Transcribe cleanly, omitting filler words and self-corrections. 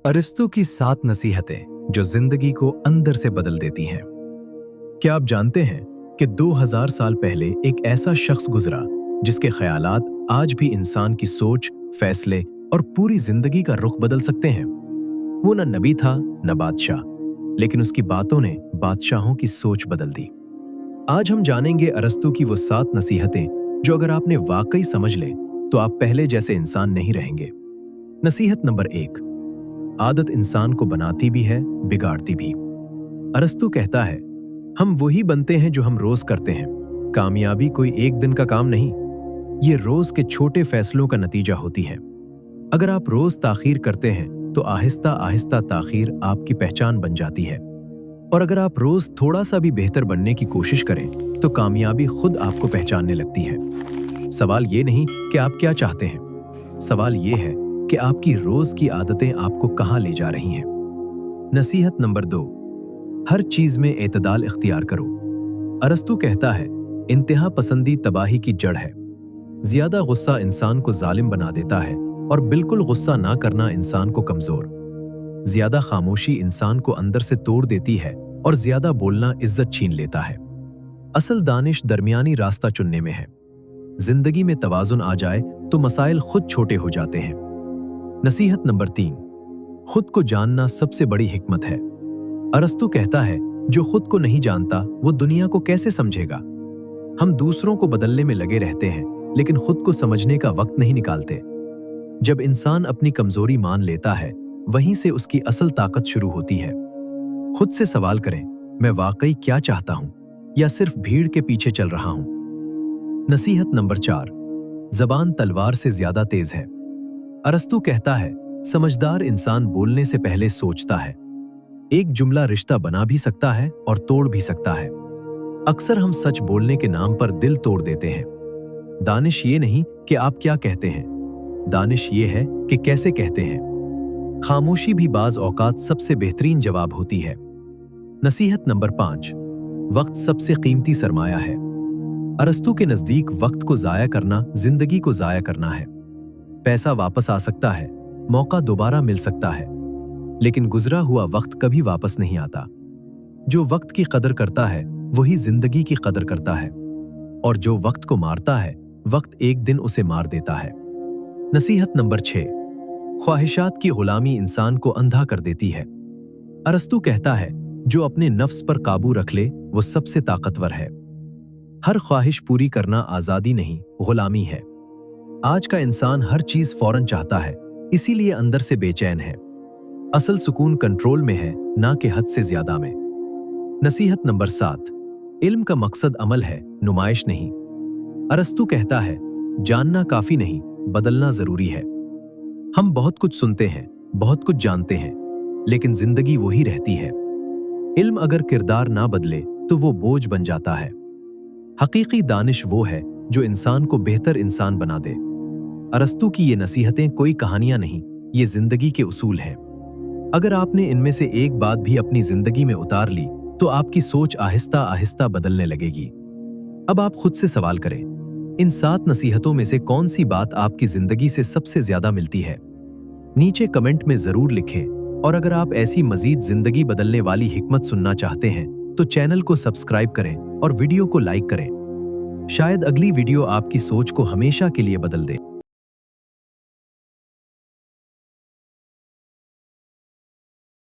अरिस्तु की 7 नसीहतें जो जिंदगी को अंदर से बदल देती हैं। क्या आप जानते हैं कि 2000 साल पहले एक ऐसा शख्स गुजरा जिसके ख्यालात आज भी इंसान की सोच, फैसले और पूरी जिंदगी का रुख बदल सकते हैं। वो न नबी था न बादशाह, लेकिन उसकी बातों ने बादशाहों की सोच बदल दी। आज हम जानेंगे अरिस्तु की वो 7 नसीहतें जो अगर आपने वाकई समझ लें तो आप पहले जैसे इंसान नहीं रहेंगे। नसीहत नंबर 1, आदत इंसान को बनाती भी है, बिगाड़ती भी। अरिस्तु कहता है, हम वही बनते हैं जो हम रोज करते हैं। कामयाबी कोई एक दिन का काम नहीं, ये रोज के छोटे फैसलों का नतीजा होती है। अगर आप रोज ताखीर करते हैं तो आहिस्ता आहिस्ता ताखीर आपकी पहचान बन जाती है, और अगर आप रोज थोड़ा सा भी बेहतर बनने की कोशिश करें तो कामयाबी खुद आपको पहचानने लगती है। सवाल ये नहीं कि आप क्या चाहते हैं, सवाल ये है कि आपकी रोज की आदतें आपको कहां ले जा रही हैं। नसीहत नंबर 2, हर चीज में एतदाल इख्तियार करो। अरिस्तु कहता है, इंतहा पसंदी तबाही की जड़ है। ज्यादा गुस्सा इंसान को जालिम बना देता है और बिल्कुल गुस्सा ना करना इंसान को कमजोर। ज्यादा खामोशी इंसान को अंदर से तोड़ देती है और ज्यादा बोलना इज्जत छीन लेता है। असल दानिश दरमियानी रास्ता चुनने में है। जिंदगी में तवाजुन आ जाए तो मसाइल खुद छोटे हो जाते हैं। नसीहत नंबर 3, खुद को जानना सबसे बड़ी हिकमत है। अरिस्तु कहता है, जो खुद को नहीं जानता वो दुनिया को कैसे समझेगा। हम दूसरों को बदलने में लगे रहते हैं, लेकिन खुद को समझने का वक्त नहीं निकालते। जब इंसान अपनी कमजोरी मान लेता है, वहीं से उसकी असल ताकत शुरू होती है। खुद से सवाल करें, मैं वाकई क्या चाहता हूं या सिर्फ भीड़ के पीछे चल रहा हूं। नसीहत नंबर 4, जबान तलवार से ज्यादा तेज है। अरिस्तु कहता है, समझदार इंसान बोलने से पहले सोचता है। एक जुमला रिश्ता बना भी सकता है और तोड़ भी सकता है। अक्सर हम सच बोलने के नाम पर दिल तोड़ देते हैं। दानिश ये नहीं कि आप क्या कहते हैं, दानिश ये है कि कैसे कहते हैं। खामोशी भी बाज औकात सबसे बेहतरीन जवाब होती है। नसीहत नंबर 5, वक्त सबसे कीमती सरमाया है। अरिस्तु के नजदीक वक्त को जाया करना जिंदगी को जाया करना है। पैसा वापस आ सकता है, मौका दोबारा मिल सकता है, लेकिन गुजरा हुआ वक्त कभी वापस नहीं आता। जो वक्त की कदर करता है वही जिंदगी की कदर करता है, और जो वक्त को मारता है वक्त एक दिन उसे मार देता है। नसीहत नंबर 6, ख्वाहिशात की गुलामी इंसान को अंधा कर देती है। अरिस्तु कहता है, जो अपने नफ्स पर काबू रख ले वो सबसे ताकतवर है। हर ख्वाहिश पूरी करना आजादी नहीं, गुलामी है। आज का इंसान हर चीज फौरन चाहता है, इसीलिए अंदर से बेचैन है। असल सुकून कंट्रोल में है, ना कि हद से ज्यादा में। नसीहत नंबर 7, इल्म का मकसद अमल है, नुमाइश नहीं। अरिस्तु कहता है, जानना काफी नहीं, बदलना जरूरी है। हम बहुत कुछ सुनते हैं, बहुत कुछ जानते हैं, लेकिन जिंदगी वही रहती है। इल्म अगर किरदार ना बदले तो वो बोझ बन जाता है। हकीकी दानिश वो है जो इंसान को बेहतर इंसान बना दे। अरिस्तु की ये नसीहतें कोई कहानियां नहीं, ये जिंदगी के उसूल हैं। अगर आपने इनमें से एक बात भी अपनी जिंदगी में उतार ली तो आपकी सोच आहिस्ता आहिस्ता बदलने लगेगी। अब आप खुद से सवाल करें, इन 7 नसीहतों में से कौन सी बात आपकी जिंदगी से सबसे ज्यादा मिलती है। नीचे कमेंट में जरूर लिखें, और अगर आप ऐसी मजीद जिंदगी बदलने वाली हिकमत सुनना चाहते हैं तो चैनल को सब्सक्राइब करें और वीडियो को लाइक करें। शायद अगली वीडियो आपकी सोच को हमेशा के लिए बदल दे।